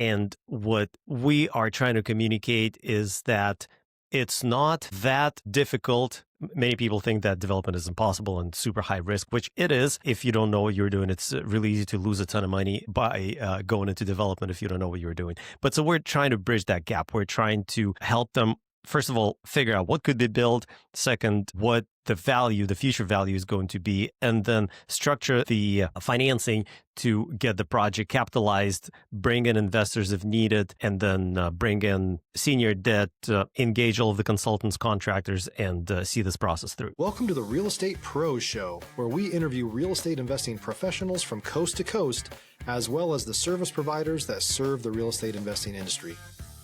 And what we are trying to communicate is that it's not that difficult. Many people think that development is impossible and super high risk, which it is. If you don't know what you're doing, it's really easy to lose a ton of money by going into development if you don't know what you're doing. But so we're trying to bridge that gap. We're trying to help them, first of all, figure out what could they build. Second, what the future value is going to be, and then structure the financing to get the project capitalized, bring in investors if needed, and then bring in senior debt, engage all of the consultants, contractors, and see this process through. Welcome to the Real Estate Pros Show, where we interview real estate investing professionals from coast to coast, as well as the service providers that serve the real estate investing industry.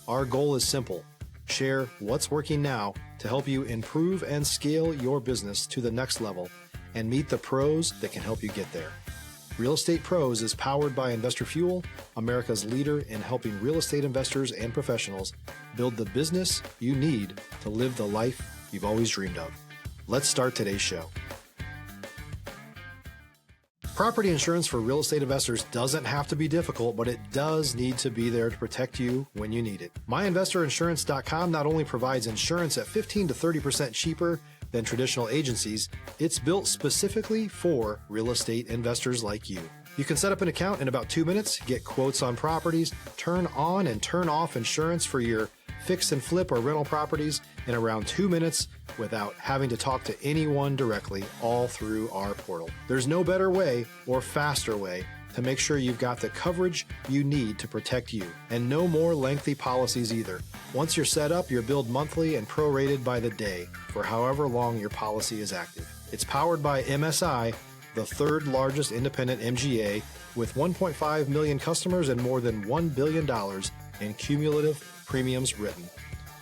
Our goal is simple: share what's working now to help you improve and scale your business to the next level and meet the pros that can help you get there. Real Estate Pros is powered by Investor Fuel, America's leader in helping real estate investors and professionals build the business you need to live the life you've always dreamed of. Let's start today's show. Property insurance for real estate investors doesn't have to be difficult, but it does need to be there to protect you when you need it. MyInvestorInsurance.com not only provides insurance at 15 to 30% cheaper than traditional agencies, it's built specifically for real estate investors like you. You can set up an account in about 2 minutes, get quotes on properties, turn on and turn off insurance for your fix and flip or rental properties in around 2 minutes without having to talk to anyone directly, all through our portal. There's no better way or faster way to make sure you've got the coverage you need to protect you, and no more lengthy policies either. Once you're set up, you're billed monthly and prorated by the day for however long your policy is active. It's powered by MSI, the third largest independent MGA, with 1.5 million customers and more than $1 billion in cumulative premiums written.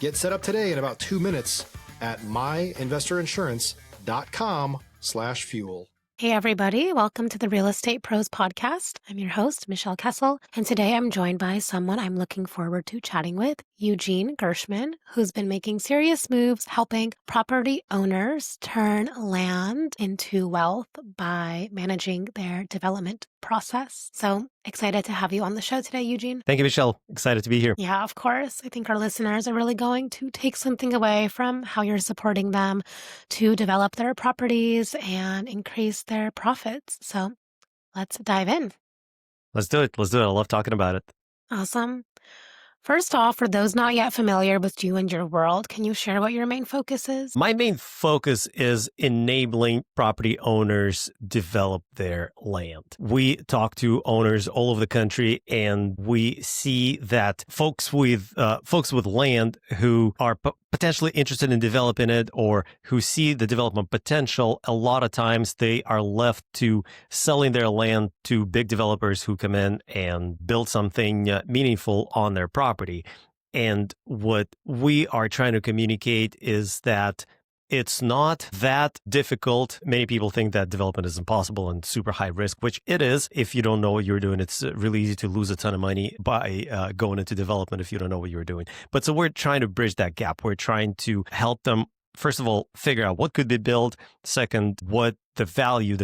Get set up today in about 2 minutes at myinvestorinsurance.com/fuel. Hey everybody, welcome to the Real Estate Pros podcast. I'm your host, Michelle Kesil, and today I'm joined by someone I'm looking forward to chatting with, Eugene Gershman, who's been making serious moves helping property owners turn land into wealth by managing their development process. So excited to have you on the show today, Eugene. Thank you, Michelle. Excited to be here. Yeah, of course. I think our listeners are really going to take something away from how you're supporting them to develop their properties and increase their profits. So let's dive in. Let's do it. I love talking about it. Awesome. First off, for those not yet familiar with you and your world, can you share what your main focus is? My main focus is enabling property owners develop their land. We talk to owners all over the country, and we see that folks with land who are potentially interested in developing it or who see the development potential, a lot of times they are left to selling their land to big developers who come in and build something meaningful on their property. And what we are trying to communicate is that it's not that difficult. Many people think that development is impossible and super high risk, which it is. If you don't know what you're doing, it's really easy to lose a ton of money by going into development if you don't know what you're doing. But so we're trying to bridge that gap. We're trying to help them, first of all, figure out what could they build. Second, what the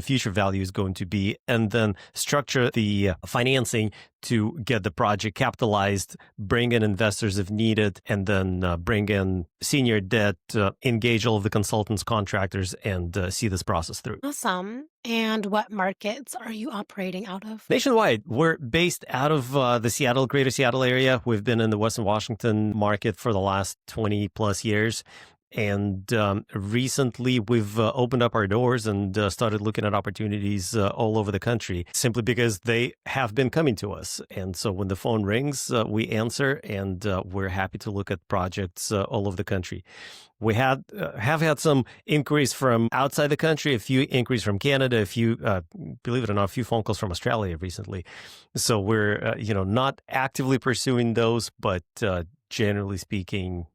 future value is going to be, and then structure the financing to get the project capitalized, bring in investors if needed, and then bring in senior debt, engage all of the consultants, contractors, and see this process through. Awesome. And what markets are you operating out of? Nationwide, we're based out of the greater Seattle area. We've been in the Western Washington market for the last 20 plus years. And recently, we've opened up our doors and started looking at opportunities all over the country, simply because they have been coming to us. And so when the phone rings, we answer, and we're happy to look at projects all over the country. We have had some inquiries from outside the country, a few inquiries from Canada, a few, believe it or not, a few phone calls from Australia recently. So we're, not actively pursuing those, but generally speaking,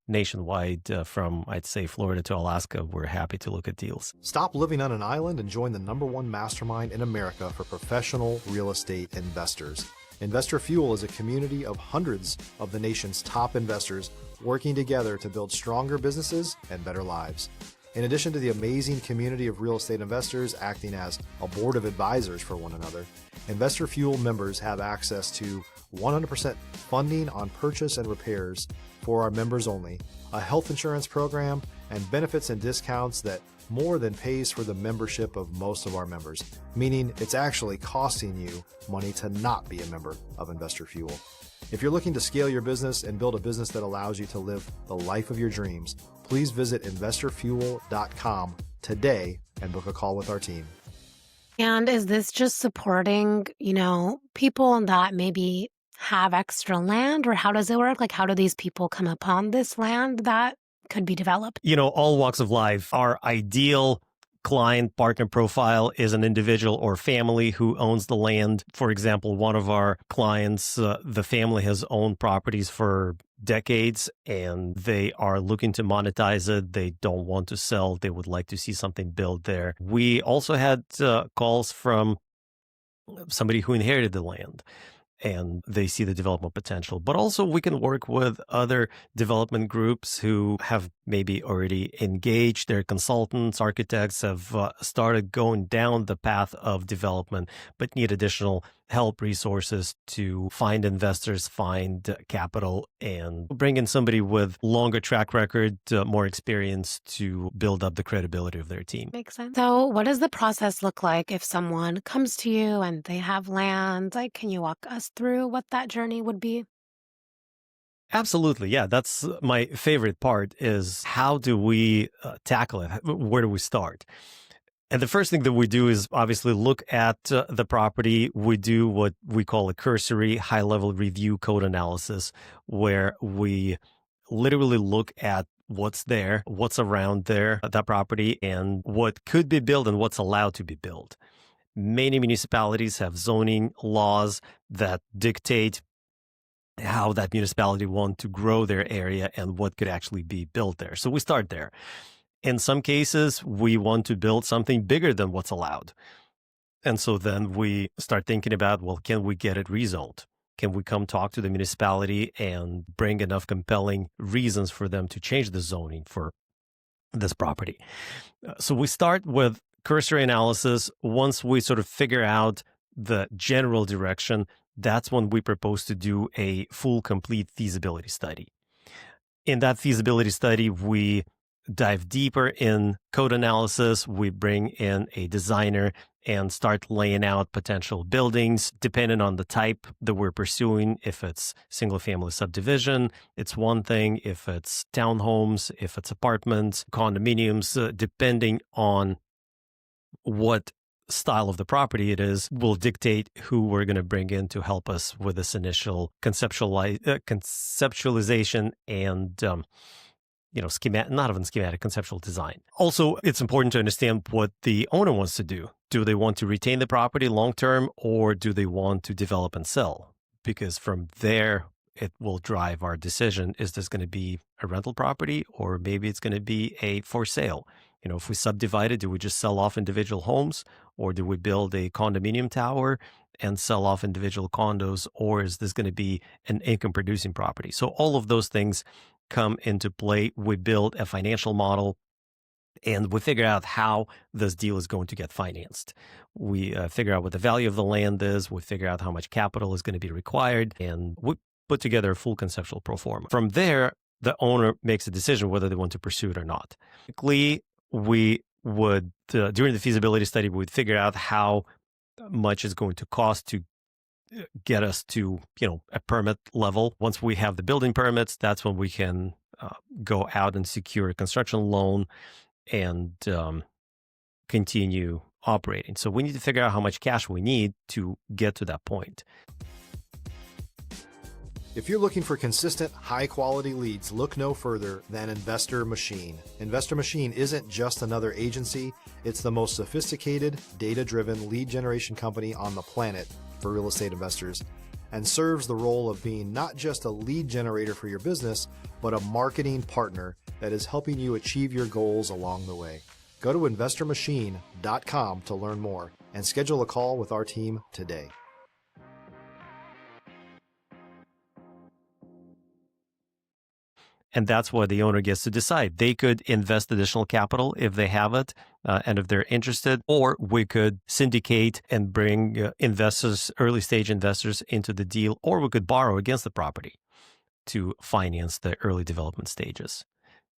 nationwide, from, I'd say, Florida to Alaska, we're happy to look at deals. Stop living on an island and join the #1 mastermind in America for professional real estate investors. Investor Fuel is a community of hundreds of the nation's top investors working together to build stronger businesses and better lives. In addition to the amazing community of real estate investors acting as a board of advisors for one another, Investor Fuel members have access to 100% funding on purchase and repairs for our members only, a health insurance program, and benefits and discounts that more than pays for the membership of most of our members, meaning it's actually costing you money to not be a member of Investor Fuel. If you're looking to scale your business and build a business that allows you to live the life of your dreams, please visit investorfuel.com today and book a call with our team. And is this just supporting, people that maybe have extra land, or how does it work? Like, how do these people come upon this land that could be developed? All walks of life. Our ideal client partner profile is an individual or family who owns the land. For example, one of our clients, the family has owned properties for decades and they are looking to monetize it. They don't want to sell. They would like to see something built there. We also had calls from somebody who inherited the land and they see the development potential. But also we can work with other development groups who have maybe already engaged. Their consultants, architects have started going down the path of development, but need additional help, resources to find investors, find capital, and bring in somebody with longer track record, more experience to build up the credibility of their team. Makes sense. So what does the process look like if someone comes to you and they have land? Like, can you walk us through what that journey would be? Absolutely. Yeah, that's my favorite part is how do we tackle it? Where do we start? And the first thing that we do is obviously look at the property. We do what we call a cursory high-level review code analysis, where we literally look at what's there, what's around there, that property, and what could be built and what's allowed to be built. Many municipalities have zoning laws that dictate how that municipality wants to grow their area and what could actually be built there. So we start there. In some cases, we want to build something bigger than what's allowed. And so then we start thinking about, well, can we get it rezoned? Can we come talk to the municipality and bring enough compelling reasons for them to change the zoning for this property? So we start with cursory analysis. Once we sort of figure out the general direction, that's when we propose to do a full, complete feasibility study. In that feasibility study, we dive deeper in code analysis. We bring in a designer and start laying out potential buildings depending on the type that we're pursuing. If it's single-family subdivision, it's one thing. If it's townhomes, if it's apartments, condominiums, depending on what style of the property it is, will dictate who we're going to bring in to help us with this initial conceptualization and conceptual design. Also, it's important to understand what the owner wants to do. Do they want to retain the property long-term, or do they want to develop and sell? Because from there, it will drive our decision. Is this going to be a rental property, or maybe it's going to be a for sale? If we subdivide it, do we just sell off individual homes, or do we build a condominium tower and sell off individual condos, or is this going to be an income-producing property? So all of those things come into play. We build a financial model and we figure out how this deal is going to get financed. We figure out what the value of the land is. We figure out how much capital is going to be required, and we put together a full conceptual pro forma. From there, the owner makes a decision whether they want to pursue it or not. Typically, we would, during the feasibility study, we would figure out how much it's going to cost to get us to, a permit level. Once we have the building permits, that's when we can go out and secure a construction loan and continue operating. So we need to figure out how much cash we need to get to that point. If you're looking for consistent, high-quality leads, look no further than Investor Machine. Investor Machine isn't just another agency. It's the most sophisticated, data-driven lead generation company on the planet for real estate investors, and serves the role of being not just a lead generator for your business, but a marketing partner that is helping you achieve your goals along the way. Go to investormachine.com to learn more and schedule a call with our team today. And that's what the owner gets to decide. They could invest additional capital if they have it. And if they're interested, or we could syndicate and bring investors, early stage investors into the deal, or we could borrow against the property to finance the early development stages.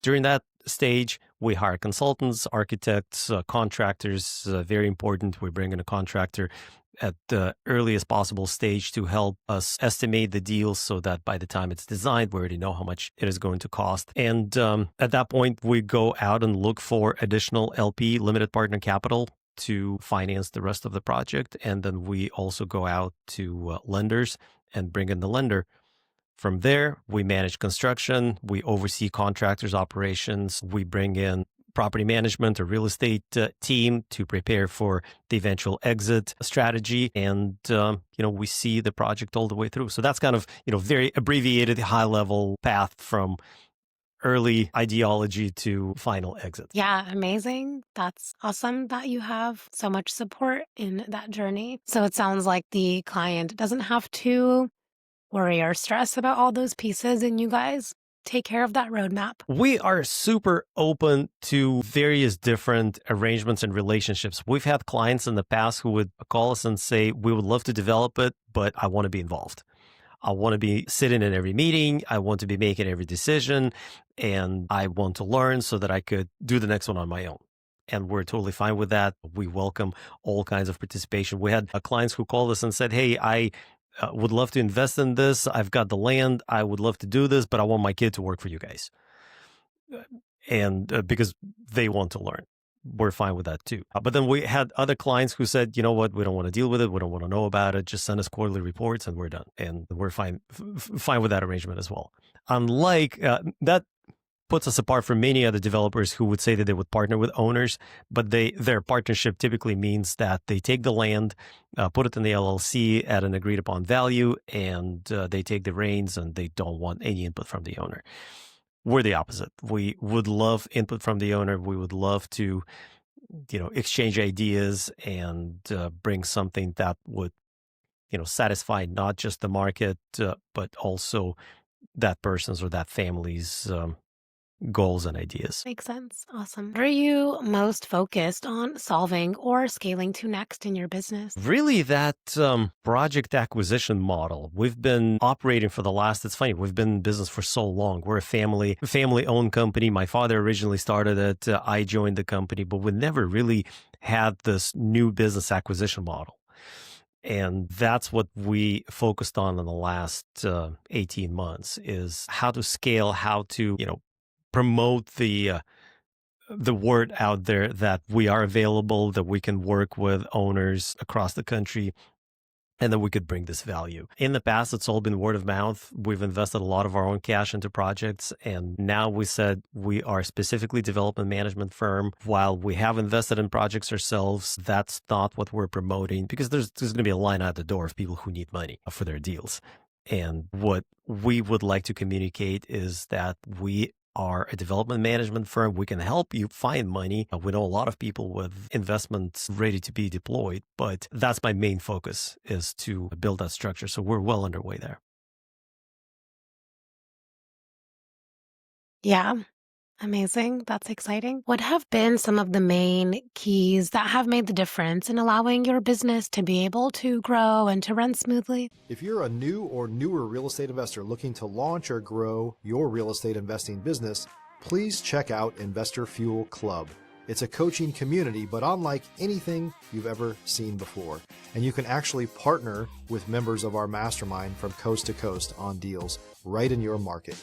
During that stage, we hire consultants, architects, contractors, very important. We bring in a contractor at the earliest possible stage to help us estimate the deal so that by the time it's designed, we already know how much it is going to cost. And at that point, we go out and look for additional LP, limited partner capital, to finance the rest of the project. And then we also go out to lenders and bring in the lender. From there, we manage construction, we oversee contractors' operations, we bring in property management or real estate team to prepare for the eventual exit strategy. And, we see the project all the way through. So that's kind of, very abbreviated, high-level path from early ideology to final exit. Yeah, amazing. That's awesome that you have so much support in that journey. So it sounds like the client doesn't have to worry or stress about all those pieces, and you guys take care of that roadmap. We are super open to various different arrangements and relationships. We've had clients in the past who would call us and say, we would love to develop it, but I want to be involved. I want to be sitting in every meeting. I want to be making every decision, and I want to learn so that I could do the next one on my own. And we're totally fine with that. We welcome all kinds of participation. We had clients who called us and said, hey, I would love to invest in this. I've got the land. I would love to do this, but I want my kid to work for you guys. And because they want to learn. We're fine with that too. But then we had other clients who said, you know what, we don't want to deal with it. We don't want to know about it. Just send us quarterly reports and we're done. And we're fine with that arrangement as well. Unlike that puts us apart from many other developers who would say that they would partner with owners, but their partnership typically means that they take the land, put it in the LLC at an agreed upon value, and they take the reins and they don't want any input from the owner. We're the opposite. We would love input from the owner. We would love to, exchange ideas and bring something that would, satisfy not just the market, but also that person's or that family's goals and ideas. Makes sense. Awesome. What are you most focused on solving or scaling to next in your business? Really, that project acquisition model. We've been operating for it's funny, we've been in business for so long. We're a family-owned company. My father originally started it. I joined the company, but we never really had this new business acquisition model. And that's what we focused on in the last 18 months is how to scale, how to, promote the word out there that we are available, that we can work with owners across the country, and that we could bring this value. In the past, it's all been word of mouth. We've invested a lot of our own cash into projects, and now we said we are specifically development management firm. While we have invested in projects ourselves, that's not what we're promoting because there's going to be a line out the door of people who need money for their deals. And what we would like to communicate is that we are a development management firm. We can help you find money. We know a lot of people with investments ready to be deployed, but that's my main focus is to build that structure. So we're well underway there. Yeah. Amazing. That's exciting. What have been some of the main keys that have made the difference in allowing your business to be able to grow and to run smoothly? If you're a new or newer real estate investor looking to launch or grow your real estate investing business, please check out Investor Fuel Club. It's a coaching community, but unlike anything you've ever seen before. And you can actually partner with members of our mastermind from coast to coast on deals right in your market.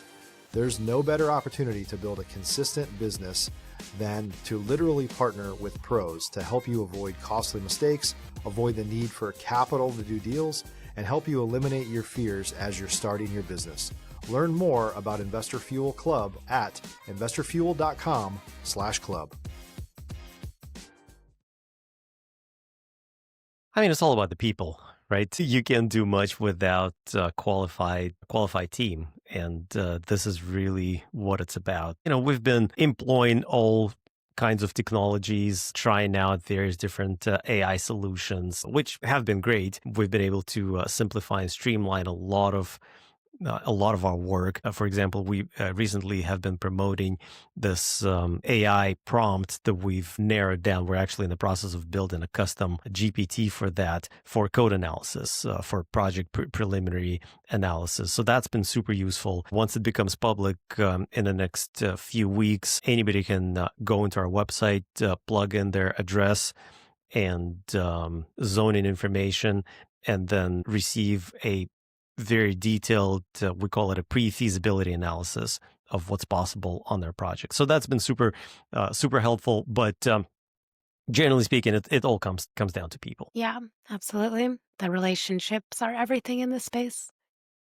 There's no better opportunity to build a consistent business than to literally partner with pros to help you avoid costly mistakes, avoid the need for capital to do deals, and help you eliminate your fears as you're starting your business. Learn more about Investor Fuel Club at investorfuel.com/club. I mean, it's all about the people, right? You can't do much without a qualified team. And this is really what it's about. We've been employing all kinds of technologies, trying out various different AI solutions, which have been great. We've been able to simplify and streamline a lot of a lot of our work. For example, we recently have been promoting this AI prompt that we've narrowed down. We're actually in the process of building a custom GPT for that, for code analysis, for project preliminary analysis. So that's been super useful. Once it becomes public in the next few weeks, anybody can go into our website, plug in their address and zoning information, and then receive a very detailed, we call it a pre-feasibility analysis of what's possible on their project. So that's been super helpful. But generally speaking, it all comes down to people. Yeah, absolutely. The relationships are everything in this space.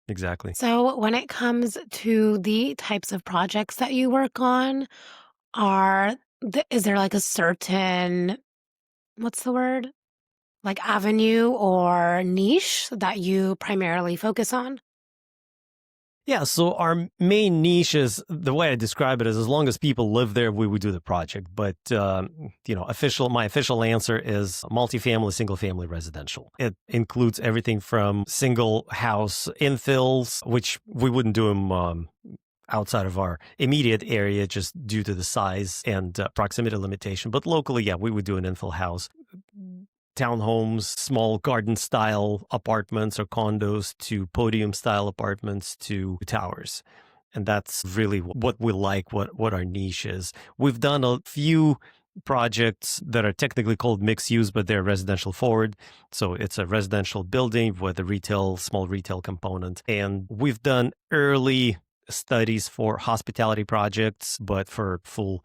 Exactly. So when it comes to the types of projects that you work on, is there like a certain, what's the word? Like avenue or niche that you primarily focus on? Yeah, so our main niche is, the way I describe it is, as long as people live there, we would do the project. But, my official answer is multifamily, single-family residential. It includes everything from single house infills, which we wouldn't do them outside of our immediate area just due to the size and proximity limitation. But locally, yeah, we would do an infill house. Townhomes, small garden-style apartments or condos, to podium-style apartments, to towers. And that's really what we like, what our niche is. We've done a few projects that are technically called mixed use, but they're residential forward. So it's a residential building with a small retail component. And we've done early studies for hospitality projects, but for full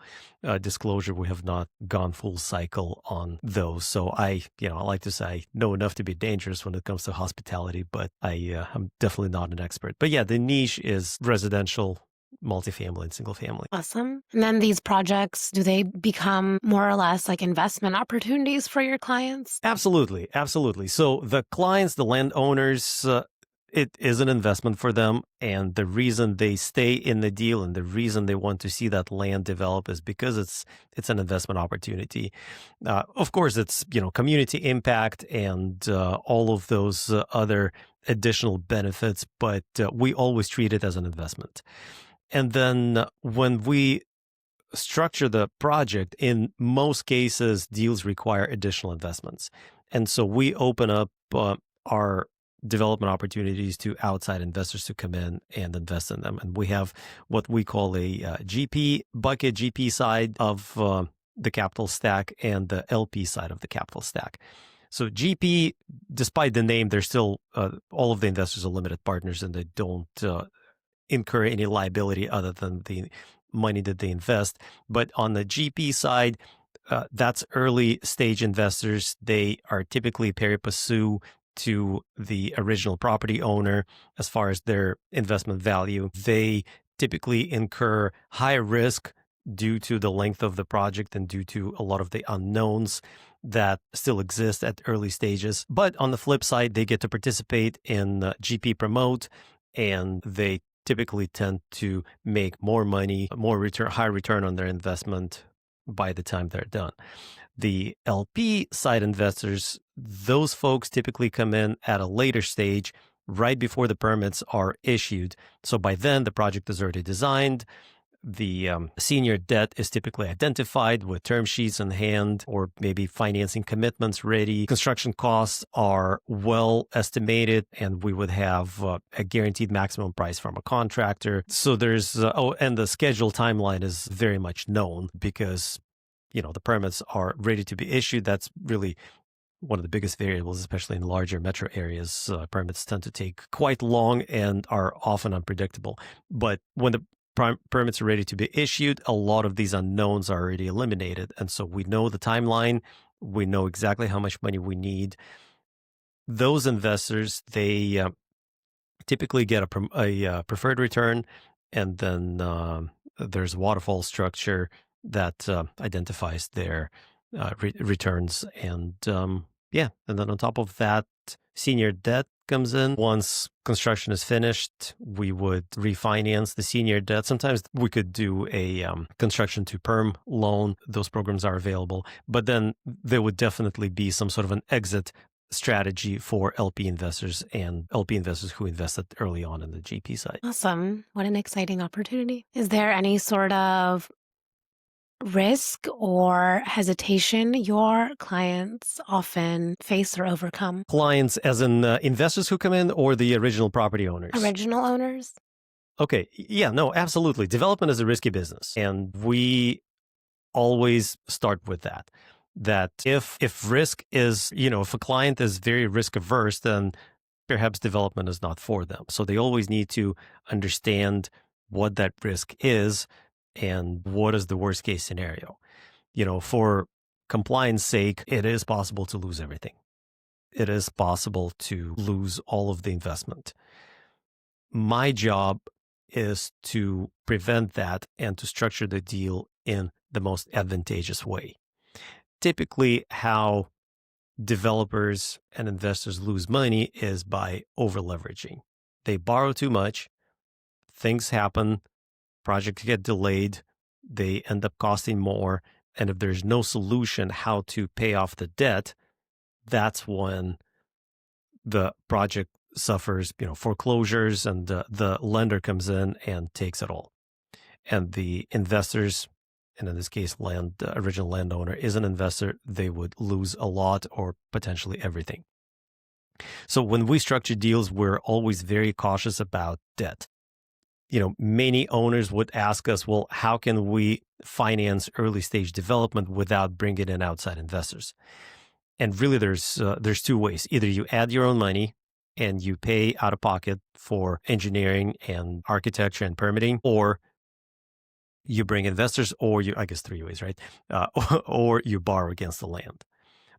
disclosure, we have not gone full cycle on those. So I like to say I know enough to be dangerous when it comes to hospitality, but I'm definitely not an expert. But yeah, the niche is residential, multifamily, and single family. Awesome. And then these projects, do they become more or less like investment opportunities for your clients? Absolutely. So the clients, the landowners, it is an investment for them. And the reason they stay in the deal and the reason they want to see that land develop is because it's an investment opportunity. Of course, it's, community impact and all of those other additional benefits, but we always treat it as an investment. And then when we structure the project, in most cases, deals require additional investments. And so we open up our development opportunities to outside investors to come in and invest in them. And we have what we call a GP bucket, GP side of the capital stack, and the LP side of the capital stack. So GP, despite the name, they're still, all of the investors are limited partners, and they don't incur any liability other than the money that they invest. But on the GP side, that's early stage investors. They are typically pari passu to the original property owner as far as their investment value. They typically incur high risk due to the length of the project and due to a lot of the unknowns that still exist at early stages. But on the flip side, they get to participate in GP promote, and they typically tend to make more money, high return on their investment by the time they're done. The LP side investors, those folks typically come in at a later stage, right before the permits are issued. So by then, the project is already designed. The senior debt is typically identified with term sheets in hand, or maybe financing commitments ready. Construction costs are well estimated, and we would have a guaranteed maximum price from a contractor. So there's, and the schedule timeline is very much known because the permits are ready to be issued. That's really one of the biggest variables, especially in larger metro areas. Permits tend to take quite long and are often unpredictable. But when the permits are ready to be issued, a lot of these unknowns are already eliminated. And so we know the timeline. We know exactly how much money we need. Those investors, they typically get a preferred return, and then there's a waterfall structure that identifies their returns. And and then on top of that, senior debt comes in. Once construction is finished, we would refinance the senior debt. Sometimes we could do a construction to perm loan. Those programs are available. But then there would definitely be some sort of an exit strategy for LP investors and LP investors who invested early on in the GP side. Awesome. What an exciting opportunity. Is there any sort of risk or hesitation your clients often face or overcome? Clients as in investors who come in or the original property owners? Original owners? Okay. Yeah, no, absolutely. Development is a risky business. And we always start with that if risk is, if a client is very risk averse, then perhaps development is not for them. So they always need to understand what that risk is and what is the worst case scenario. For compliance sake, it is possible to lose everything. It is possible to lose all of the investment. My job is to prevent that and to structure the deal in the most advantageous way. Typically, how developers and investors lose money is by over-leveraging. They borrow too much, things happen, projects get delayed, they end up costing more, and if there's no solution how to pay off the debt, that's when the project suffers, foreclosures, and the lender comes in and takes it all. And the investors, and in this case, original landowner is an investor, they would lose a lot or potentially everything. So when we structure deals, we're always very cautious about debt. Many owners would ask us, well, how can we finance early stage development without bringing in outside investors? And really, there's two ways. Either you add your own money and you pay out of pocket for engineering and architecture and permitting, or you bring investors, or I guess three ways, right? Or you borrow against the land.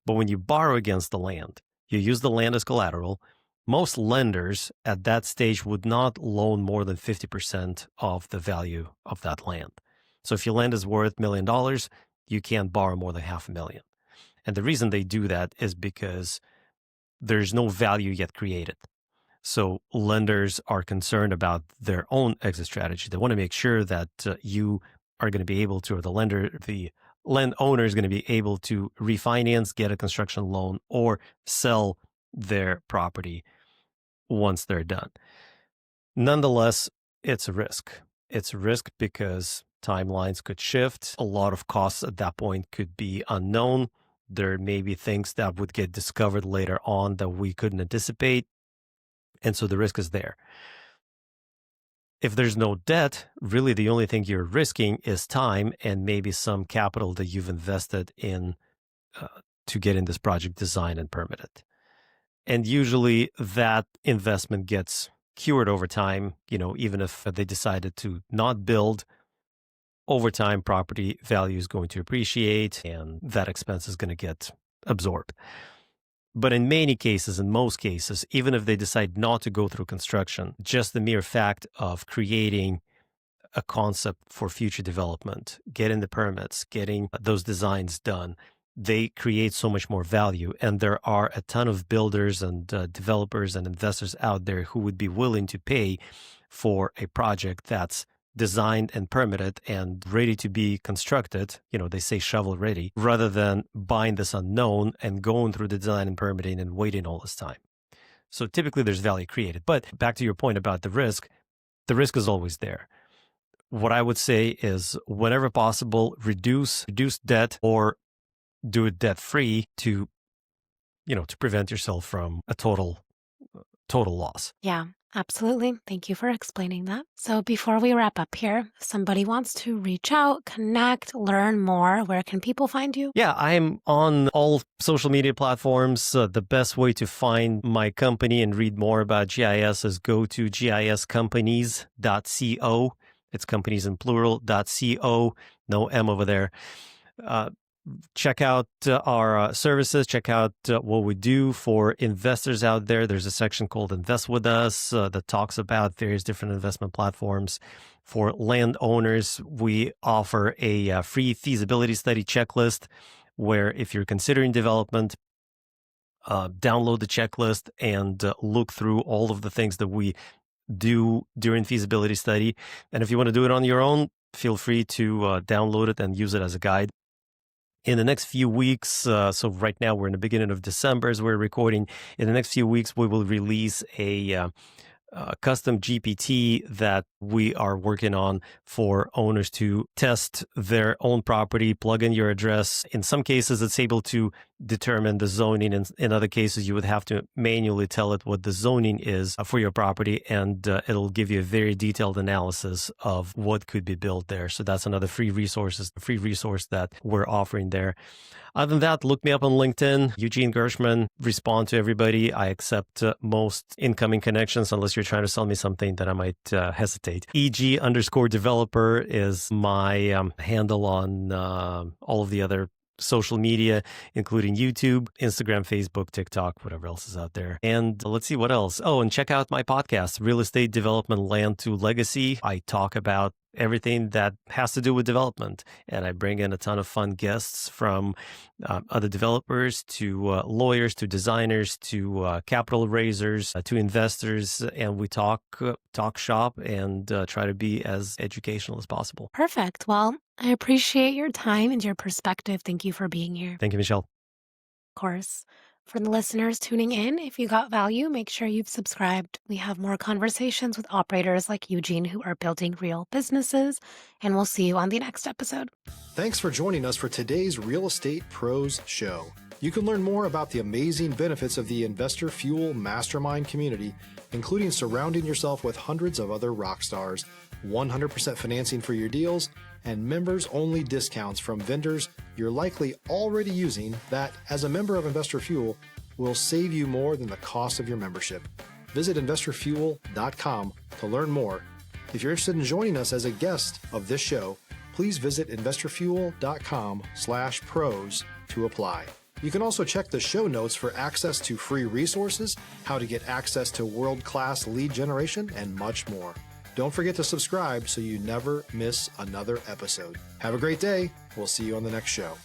But when you borrow against the land, you use the land as collateral. Most lenders at that stage would not loan more than 50% of the value of that land. So if your land is worth $1 million, you can't borrow more than $500,000. And the reason they do that is because there's no value yet created. So lenders are concerned about their own exit strategy. They want to make sure that you are going to be able to, or the landowner is going to be able to refinance, get a construction loan, or sell their property once they're done. Nonetheless, it's a risk. It's a risk because timelines could shift. A lot of costs at that point could be unknown. There may be things that would get discovered later on that we couldn't anticipate. And so the risk is there. If there's no debt, really the only thing you're risking is time and maybe some capital that you've invested in to get in this project designed and permitted. And usually that investment gets cured over time, even if they decided to not build. Over time, property value is going to appreciate and that expense is going to get absorbed. But in most cases, even if they decide not to go through construction, just the mere fact of creating a concept for future development, getting the permits, getting those designs done, they create so much more value. And there are a ton of builders and developers and investors out there who would be willing to pay for a project that's designed and permitted and ready to be constructed, they say shovel ready, rather than buying this unknown and going through the design and permitting and waiting all this time. So typically there's value created. But back to your point about the risk is always there. What I would say is whenever possible, reduce debt or do it debt-free to prevent yourself from a total loss. Yeah. Absolutely. Thank you for explaining that. So before we wrap up here, if somebody wants to reach out, connect, learn more, where can people find you? Yeah, I'm on all social media platforms. The best way to find my company and read more about GIS is go to giscompanies.co. It's companies in plural, .co, no M over there. Check out our services, check out what we do for investors out there. There's a section called Invest With Us that talks about various different investment platforms. For landowners, we offer a free feasibility study checklist where if you're considering development, download the checklist and look through all of the things that we do during feasibility study. And if you want to do it on your own, feel free to download it and use it as a guide. In the next few weeks, so right now we're in the beginning of December as we're recording. In the next few weeks, we will release a custom GPT that we are working on for owners to test their own property, plug in your address. In some cases, it's able to determine the zoning. In other cases, you would have to manually tell it what the zoning is for your property, and it'll give you a very detailed analysis of what could be built there. So that's another free resource that we're offering there. Other than that, look me up on LinkedIn, Eugene Gershman. Respond to everybody. I accept most incoming connections unless you're trying to sell me something that I might hesitate. EG_developer is my handle on all of the other social media, including YouTube, Instagram, Facebook, TikTok, whatever else is out there. And let's see what else. Oh, and check out my podcast, Real Estate Development Land to Legacy. I talk about everything that has to do with development. And I bring in a ton of fun guests from other developers to lawyers, to designers, to capital raisers, to investors. And we talk shop and try to be as educational as possible. Perfect. Well, I appreciate your time and your perspective. Thank you for being here. Thank you, Michelle. Of course. For the listeners tuning in, if you got value, make sure you've subscribed. We have more conversations with operators like Eugene who are building real businesses, and we'll see you on the next episode. Thanks for joining us for today's Real Estate Pros Show. You can learn more about the amazing benefits of the Investor Fuel Mastermind community, including surrounding yourself with hundreds of other rock stars, 100% financing for your deals, and members-only discounts from vendors you're likely already using that, as a member of Investor Fuel, will save you more than the cost of your membership. Visit investorfuel.com to learn more. If you're interested in joining us as a guest of this show, please visit investorfuel.com/pros to apply. You can also check the show notes for access to free resources, how to get access to world-class lead generation, and much more. Don't forget to subscribe so you never miss another episode. Have a great day. We'll see you on the next show.